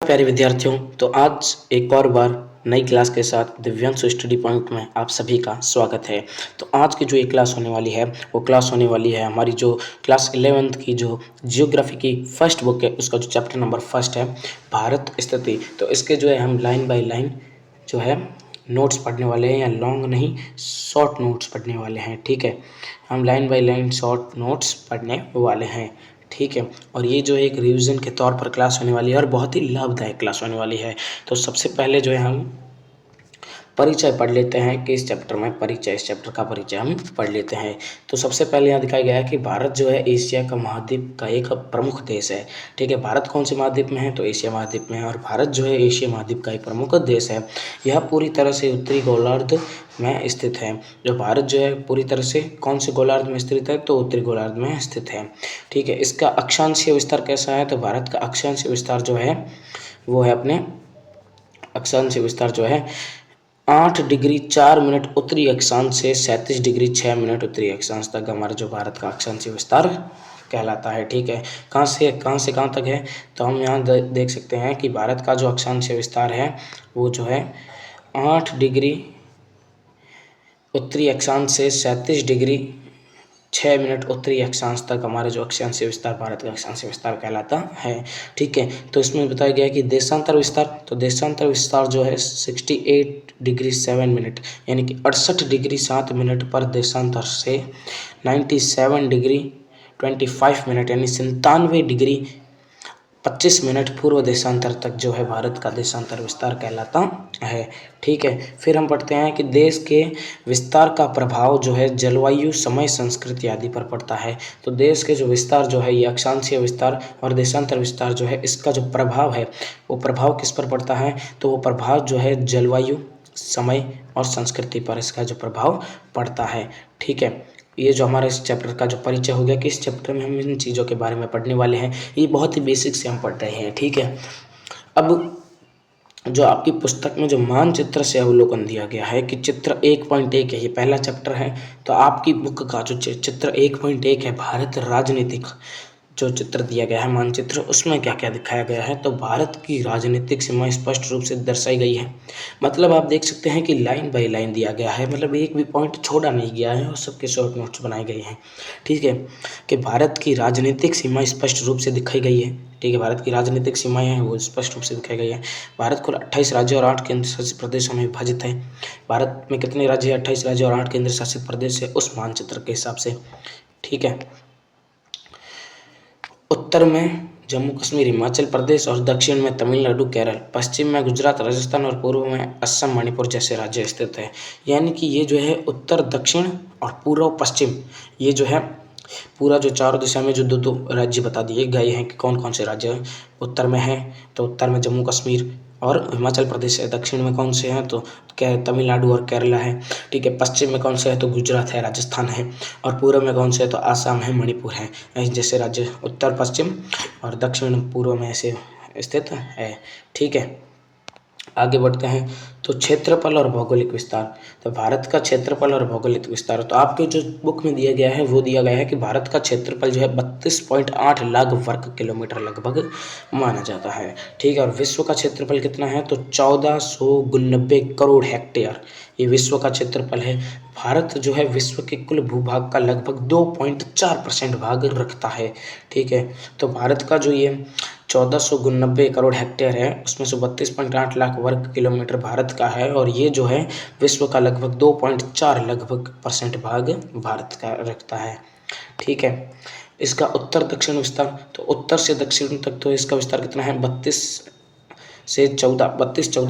प्यारे विद्यार्थियों, तो आज एक और बार नई क्लास के साथ दिव्यांशु स्टडी पॉइंट में आप सभी का स्वागत है। तो आज की जो ये क्लास होने वाली है वो क्लास होने वाली है हमारी जो क्लास 11th की जो जियोग्राफी की फर्स्ट बुक है उसका जो चैप्टर नंबर फर्स्ट है भारत स्थिति। तो इसके जो है हम लाइन बाय लाइन जो है नोट्स पढ़ने वाले हैं, या लॉन्ग नहीं शॉर्ट नोट्स पढ़ने वाले हैं। ठीक है, हम line by line short notes पढ़ने वाले हैं। ठीक है, और ये जो है एक रिवीजन के तौर पर क्लास होने वाली है और बहुत ही लाभदायक क्लास होने वाली है। तो सबसे पहले जो है हम परिचय पढ़ लेते हैं कि इस चैप्टर में परिचय, इस चैप्टर का परिचय हम पढ़ लेते हैं। तो सबसे पहले यहाँ दिखाया गया है कि भारत जो है एशिया का महाद्वीप का एक प्रमुख देश है। ठीक है, भारत कौन से महाद्वीप में है? तो एशिया महाद्वीप में है, और भारत जो है एशिया महाद्वीप का एक प्रमुख देश है। यह पूरी तरह से उत्तरी गोलार्ध में स्थित है। जो भारत जो है पूरी तरह से कौन से गोलार्ध में स्थित है? तो उत्तरी गोलार्ध में स्थित है। ठीक है, इसका अक्षांशीय विस्तार कैसा है? तो भारत का अक्षांशीय विस्तार जो है वो है अपने अक्षांशीय विस्तार जो है 8 डिग्री 4 मिनट उत्तरी अक्षांश से 37 डिग्री 6 मिनट उत्तरी अक्षांश तक हमारा जो भारत का अक्षांशीय विस्तार कहलाता है। ठीक है, कहाँ से कहाँ तक है? तो हम यहाँ देख सकते हैं कि भारत का जो अक्षांशीय विस्तार है वो जो है 8 डिग्री उत्तरी अक्षांश से 37 डिग्री 6 मिनट उत्तरी अक्षांश तक हमारा जो अक्षांशीय विस्तार भारत का अक्षांशीय विस्तार कहलाता है। ठीक है, तो इसमें बताया गया है कि देशांतर विस्तार, तो देशांतर विस्तार जो है 68 डिग्री 7 मिनट यानी कि 68 डिग्री 7 मिनट पर देशांतर से 97 डिग्री 25 मिनट यानी 97 डिग्री 25 मिनट पूर्व देशांतर तक जो है भारत का देशांतर विस्तार कहलाता है। ठीक है, फिर हम पढ़ते हैं कि देश के विस्तार का प्रभाव जो है जलवायु, समय, संस्कृति आदि पर पड़ता है। तो देश के जो विस्तार जो है ये अक्षांशीय विस्तार और देशांतर विस्तार जो है इसका जो प्रभाव है वो प्रभाव किस पर पड़ता है? तो वो प्रभाव जो है जलवायु, समय और संस्कृति पर इसका जो प्रभाव पड़ता है। ठीक है, ये जो हमारा इस चैप्टर का जो परिचय हो गया कि इस चैप्टर में हम इन चीज़ों के बारे में पढ़ने वाले हैं। ये बहुत ही बेसिक से हम पढ़ रहे हैं। ठीक है, अब जो आपकी पुस्तक में जो मानचित्र से अवलोकन दिया गया है कि चित्र 1.1 है, ये पहला चैप्टर है। तो आपकी बुक का जो चित्र 1.1 है भारत राजनीतिक, जो चित्र दिया गया है मानचित्र, उसमें क्या क्या दिखाया गया है? तो भारत की राजनीतिक सीमा स्पष्ट रूप से दर्शाई गई है। मतलब आप देख सकते हैं कि लाइन बाय लाइन दिया गया है, मतलब एक भी पॉइंट छोड़ा नहीं गया है और सबके शॉर्ट नोट्स बनाए गए हैं। ठीक है, कि भारत की राजनीतिक सीमा स्पष्ट रूप से दिखाई गई है। ठीक है, भारत की राजनीतिक सीमाएं हैं वो स्पष्ट रूप से दिखाई गई है। भारत कुल 28 राज्यों और 8 केंद्र शासित प्रदेशों में विभाजित है। भारत में कितने राज्य हैं? 28 राज्य और 8 केंद्र शासित प्रदेश है उस मानचित्र के हिसाब से। ठीक है, उत्तर में जम्मू कश्मीर, हिमाचल प्रदेश और दक्षिण में तमिलनाडु, केरल, पश्चिम में गुजरात, राजस्थान और पूर्व में असम, मणिपुर जैसे राज्य स्थित है। यानी कि ये जो है उत्तर, दक्षिण और पूर्व, पश्चिम, ये जो है पूरा जो चारों दिशा में जो दो दो राज्य बता दिए गए हैं कि कौन कौन से राज्य उत्तर में हैं। तो उत्तर में जम्मू कश्मीर और हिमाचल प्रदेश है, दक्षिण में कौन से हैं? तो क्या है? तमिलनाडु और केरला है। ठीक है, पश्चिम में कौन से है? तो गुजरात है, राजस्थान है, और पूर्व में कौन से है? तो आसाम है, मणिपुर है। ऐसे जैसे राज्य उत्तर, पश्चिम और दक्षिण पूर्व में ऐसे स्थित है। ठीक है, आगे बढ़ते हैं। तो क्षेत्रफल और भौगोलिक विस्तार, तो भारत का क्षेत्रफल और भौगोलिक विस्तार, तो आपके जो बुक में दिया गया है वो दिया गया है कि भारत का क्षेत्रफल जो है 32.8 लाख वर्ग किलोमीटर लगभग माना जाता है। ठीक है, और विश्व का क्षेत्रफल कितना है? तो 1499 करोड़ हेक्टेयर ये विश्व का क्षेत्रफल है। भारत जो है विश्व के कुल भूभाग का लगभग 2.4% भाग रखता है। ठीक है, तो भारत का जो ये 1499 करोड़ हेक्टेयर है उसमें से 32.8 लाख वर्ग किलोमीटर भारत का है, और ये जो है विश्व का लगभग 2.4 लगभग % भाग भारत का रखता है। ठीक है, इसका उत्तर दक्षिण विस्तार, तो उत्तर से दक्षिण तक तो इसका विस्तार कितना है? 32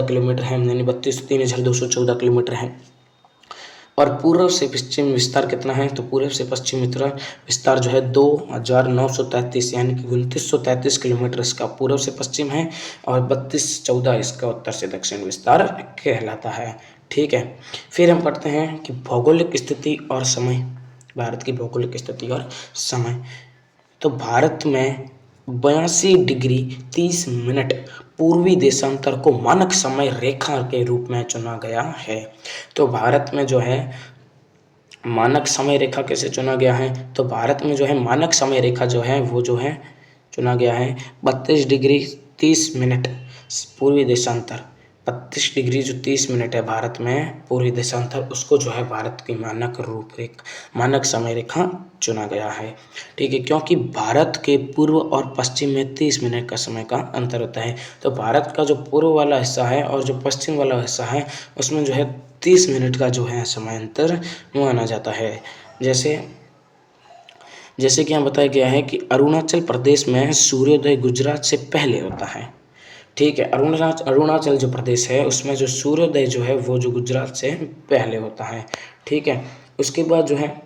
किलोमीटर है, यानी 32,3214 किलोमीटर है। और पूर्व से पश्चिम विस्तार कितना है? तो पूर्व से पश्चिम विस्तार जो है 2,933 यानी कि 2,933 किलोमीटर इसका पूर्व से पश्चिम है, और 3214 इसका उत्तर से दक्षिण विस्तार कहलाता है। ठीक है, फिर हम पढ़ते हैं कि भौगोलिक स्थिति और समय, भारत की भौगोलिक स्थिति और समय। तो भारत में 82 डिग्री 30 मिनट पूर्वी देशांतर को मानक समय रेखा के रूप में चुना गया है। तो भारत में जो है मानक समय रेखा कैसे चुना गया है? तो भारत में जो है मानक समय रेखा जो है वो जो है चुना गया है 32 डिग्री 30 मिनट पूर्वी देशांतर, 32 डिग्री जो 30 मिनट है भारत में पूर्वी देशांतर, उसको जो है भारत की मानक समय रेखा चुना गया है। ठीक है, क्योंकि भारत के पूर्व और पश्चिम में 30 मिनट का समय का अंतर होता है। तो भारत का जो पूर्व वाला हिस्सा है और जो पश्चिम वाला हिस्सा है उसमें जो है 30 मिनट का जो है समय अंतर माना जाता है। जैसे कि यहाँ बताया गया है कि अरुणाचल प्रदेश में सूर्योदय गुजरात से पहले होता है। ठीक है, अरुणाचल जो प्रदेश है उसमें जो सूर्योदय जो है वो जो गुजरात से पहले होता है। ठीक है, उसके बाद जो है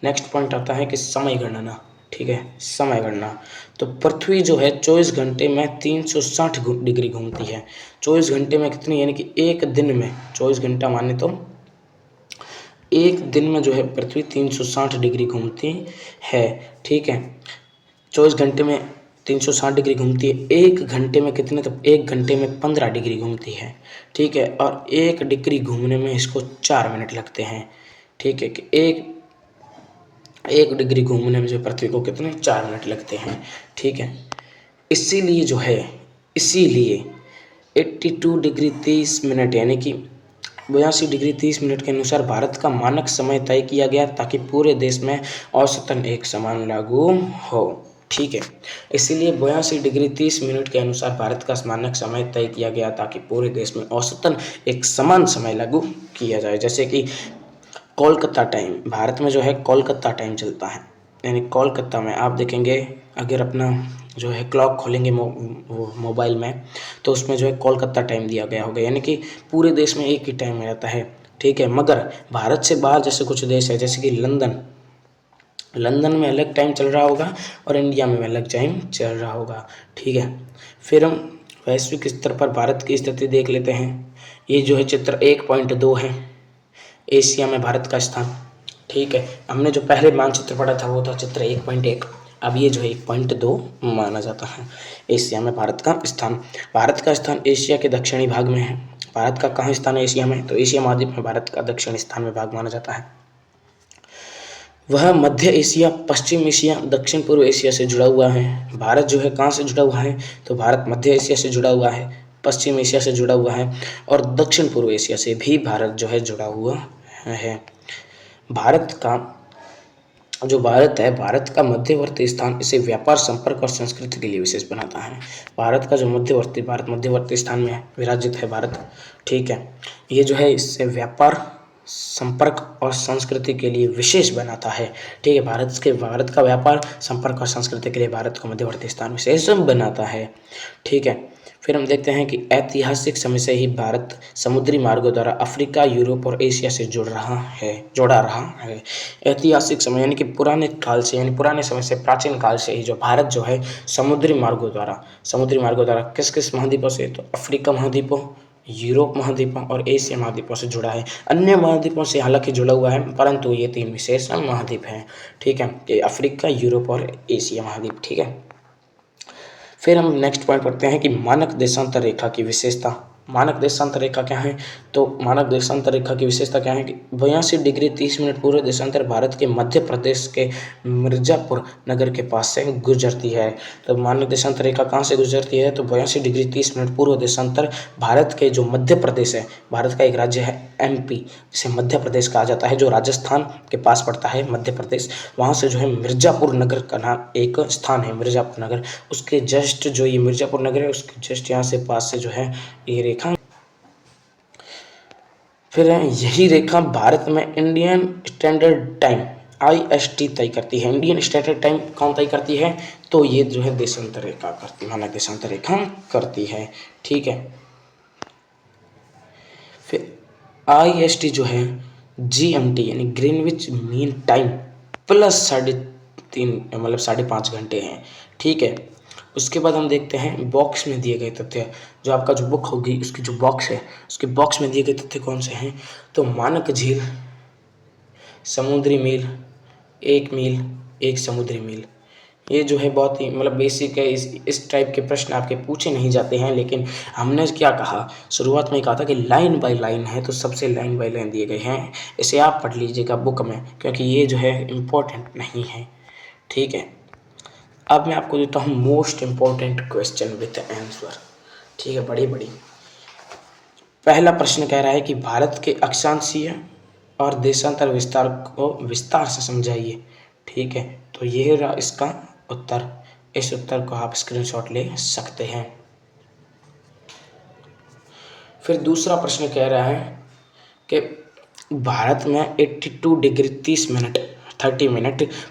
नेक्स्ट पॉइंट आता है कि समय गणना। ठीक है, समय गणना। तो पृथ्वी जो है 24 घंटे में 360 डिग्री घूमती है। 24 घंटे में कितनी, यानी कि एक दिन में 24 घंटा माने तो एक दिन में जो है पृथ्वी 360 डिग्री घूमती है। ठीक है, 24 घंटे में 360 डिग्री घूमती है। एक घंटे में कितने, तो एक घंटे में 15 डिग्री घूमती है। ठीक है, और एक डिग्री घूमने में इसको 4 मिनट लगते हैं। ठीक है, कि एक डिग्री घूमने में जो पृथ्वी को कितने 4 मिनट लगते हैं। ठीक है, इसीलिए 82 डिग्री 30 मिनट यानी कि 82 डिग्री 30 मिनट के अनुसार भारत का मानक समय तय किया गया ताकि पूरे देश में औसतन एक समान लागू हो। ठीक है, इसीलिए 82 डिग्री 30 मिनट के अनुसार भारत का मानक समय तय किया गया ताकि पूरे देश में औसतन एक समान समय लागू किया जाए। जैसे कि कोलकाता टाइम, भारत में जो है कोलकाता टाइम चलता है, यानी कोलकाता में आप देखेंगे अगर अपना जो है क्लॉक खोलेंगे मोबाइल में तो उसमें जो है कोलकाता टाइम दिया गया होगा, यानी कि पूरे देश में एक ही टाइम रहता है। ठीक है, मगर भारत से बाहर जैसे कुछ देश है जैसे कि लंदन में अलग टाइम चल रहा होगा और इंडिया में अलग टाइम चल रहा होगा। ठीक है, फिर हम वैश्विक स्तर पर भारत की स्थिति देख लेते हैं। ये जो है चित्र 1.2 है, एशिया में भारत का स्थान। ठीक है, हमने जो पहले मानचित्र पढ़ा था वो था चित्र 1.1, अब ये जो है 1.2 माना जाता है एशिया में भारत का स्थान। भारत का स्थान एशिया के दक्षिणी भाग में है। भारत का कहाँ स्थान है एशिया में, तो एशिया महाद्वीप में भारत का दक्षिणी स्थान में भाग माना जाता है। वह मध्य एशिया, पश्चिम एशिया, दक्षिण पूर्व एशिया से जुड़ा हुआ है। भारत जो है कहाँ से जुड़ा हुआ है, तो भारत मध्य एशिया से जुड़ा हुआ है, पश्चिम एशिया से जुड़ा हुआ है और दक्षिण पूर्व एशिया से भी भारत जो है जुड़ा हुआ है। भारत का मध्यवर्ती स्थान इसे व्यापार, संपर्क और संस्कृति के लिए विशेष बनाता है। भारत मध्यवर्ती स्थान में विराजित है भारत। ठीक है, ये जो है इससे व्यापार, संपर्क और संस्कृति के लिए विशेष बनाता है। ठीक है, भारत का व्यापार, संपर्क और संस्कृति के लिए भारत को मध्यवर्ती स्थान विशेष बनाता है। ठीक है, फिर हम देखते हैं कि ऐतिहासिक समय से ही भारत समुद्री मार्गों द्वारा अफ्रीका, यूरोप और एशिया से जोड़ा रहा है। ऐतिहासिक समय यानी कि पुराने समय से, प्राचीन काल से ही जो भारत जो है समुद्री मार्गों द्वारा किस किस महाद्वीपों से, तो अफ्रीका महाद्वीपों, यूरोप महाद्वीपों और एशिया महाद्वीपों से जुड़ा है। अन्य महाद्वीपों से हालांकि जुड़ा हुआ है परंतु ये 3 विशेष महाद्वीप हैं। ठीक है, ये अफ्रीका, यूरोप और एशिया महाद्वीप। ठीक है, फिर हम नेक्स्ट पॉइंट पढ़ते हैं कि मानक देशांतर रेखा की विशेषता। मानक देशांतर रेखा क्या है, तो मानक देशांतर रेखा की विशेषता क्या है कि 82 डिग्री 30 मिनट पूर्व देशांतर भारत के मध्य प्रदेश के मिर्जापुर नगर के पास से गुजरती है। तो मानक देशांतर रेखा कहाँ से गुजरती है, तो 82 डिग्री 30 मिनट पूर्व देशांतर भारत के जो मध्य प्रदेश है, भारत का एक राज्य है MP, जिसे मध्य प्रदेश कहा जाता है, जो राजस्थान के पास पड़ता है मध्य प्रदेश, वहाँ से जो है मिर्जापुर नगर का नाम एक स्थान है मिर्जापुर नगर, उसके जस्ट जो ये मिर्जापुर नगर है उसके जस्ट यहाँ से पास से जो है ये रेखा। फिर यही रेखा भारत में इंडियन स्टैंडर्ड टाइम IST तय करती है। इंडियन स्टैंडर्ड टाइम कौन तय करती है, तो ये जो है देशांतर रेखा करती है, मानक देशांतर रेखा करती है। ठीक है, फिर IST जो है GMT यानी ग्रीनविच मीन टाइम प्लस 5.5 घंटे हैं। ठीक है, उसके बाद हम देखते हैं बॉक्स में दिए गए तथ्य, जो आपका जो बुक होगी उसकी जो बॉक्स है उसके बॉक्स में दिए गए तथ्य कौन से हैं, तो मानक झील, समुद्री मील, 1 मील 1 समुद्री मील, ये जो है बहुत ही बेसिक है। इस टाइप के प्रश्न आपके पूछे नहीं जाते हैं, लेकिन हमने क्या कहा, शुरुआत में कहा था कि लाइन बाय लाइन है, तो सबसे लाइन बाय लाइन दिए गए हैं, इसे आप पढ़ लीजिएगा बुक में क्योंकि ये जो है इम्पोर्टेंट नहीं है। ठीक है, अब मैं आपको देता हूँ most important question with answer. ठीक है, बड़ी पहला प्रश्न कह रहा है कि भारत के अक्षांशीय और देशांतर विस्तार को विस्तार से समझाइए। ठीक है, तो ये रहा इसका उत्तर। इस उत्तर को आप स्क्रीनशॉट ले सकते हैं। फिर दूसरा प्रश्न कह रहा है कि भारत में 82 डिग्री 30 मिनट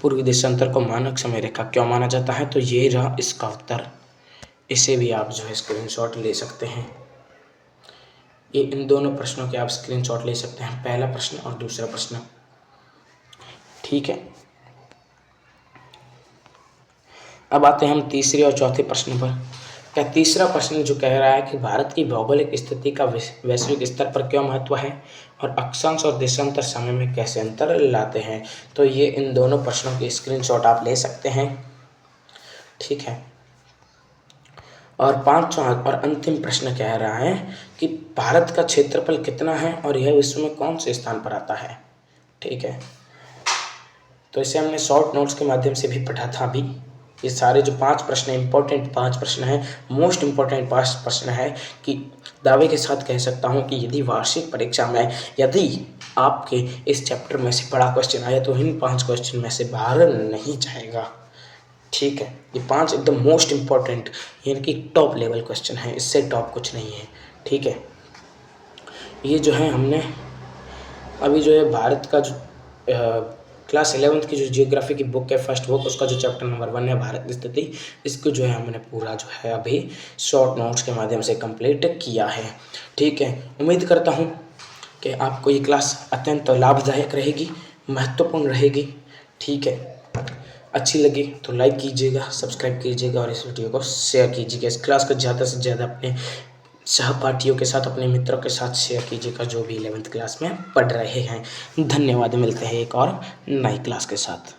पूर्वी देशांतर को मानक समय रेखा क्यों माना जाता है, तो ये रहा इसका उत्तर। इसे भी आप जो है स्क्रीनशॉट ले सकते हैं। ये इन दोनों प्रश्नों के आप स्क्रीनशॉट ले सकते हैं, पहला प्रश्न और दूसरा प्रश्न। ठीक है, अब आते हैं हम तीसरे और चौथे प्रश्न पर। क्या तीसरा प्रश्न जो कह रहा है कि भारत की भौगोलिक स्थिति का वैश्विक स्तर पर क्यों महत्व है और अक्षांश और देशांतर समय में कैसे अंतर लाते हैं, तो ये इन दोनों प्रश्नों के स्क्रीनशॉट आप ले सकते हैं। ठीक है, और पांचवा और अंतिम प्रश्न कह रहा है कि भारत का क्षेत्रफल कितना है और यह विश्व में कौन से स्थान पर आता है। ठीक है, तो इसे हमने शॉर्ट नोट्स के माध्यम से भी पढ़ा था। अभी ये सारे जो 5 प्रश्न इंपॉर्टेंट 5 प्रश्न हैं, मोस्ट इंपॉर्टेंट 5 प्रश्न है कि दावे के साथ कह सकता हूँ कि यदि वार्षिक परीक्षा में यदि आपके इस चैप्टर में से बड़ा क्वेश्चन आया तो इन 5 क्वेश्चन में से बाहर नहीं जाएगा। ठीक है, ये 5 एकदम मोस्ट इंपॉर्टेंट यानी कि टॉप लेवल क्वेश्चन है, इससे टॉप कुछ नहीं है। ठीक है, ये जो है हमने अभी जो है भारत का जो क्लास 11th की जो जियोग्राफी की बुक है, फर्स्ट बुक, उसका जो चैप्टर नंबर 1 है भारत की स्थिति, इसको जो है हमने पूरा जो है अभी शॉर्ट नोट्स के माध्यम से कंप्लीट किया है। ठीक है, उम्मीद करता हूँ कि आपको ये क्लास अत्यंत लाभदायक रहेगी, महत्वपूर्ण रहेगी। ठीक है, अच्छी लगी तो लाइक कीजिएगा, सब्सक्राइब कीजिएगा और इस वीडियो को शेयर कीजिएगा। इस क्लास को ज़्यादा से ज़्यादा अपने सहपाठियों के साथ, अपने मित्रों के साथ शेयर कीजिएगा जो भी 11th क्लास में पढ़ रहे हैं। धन्यवाद, मिलते हैं एक और नई क्लास के साथ।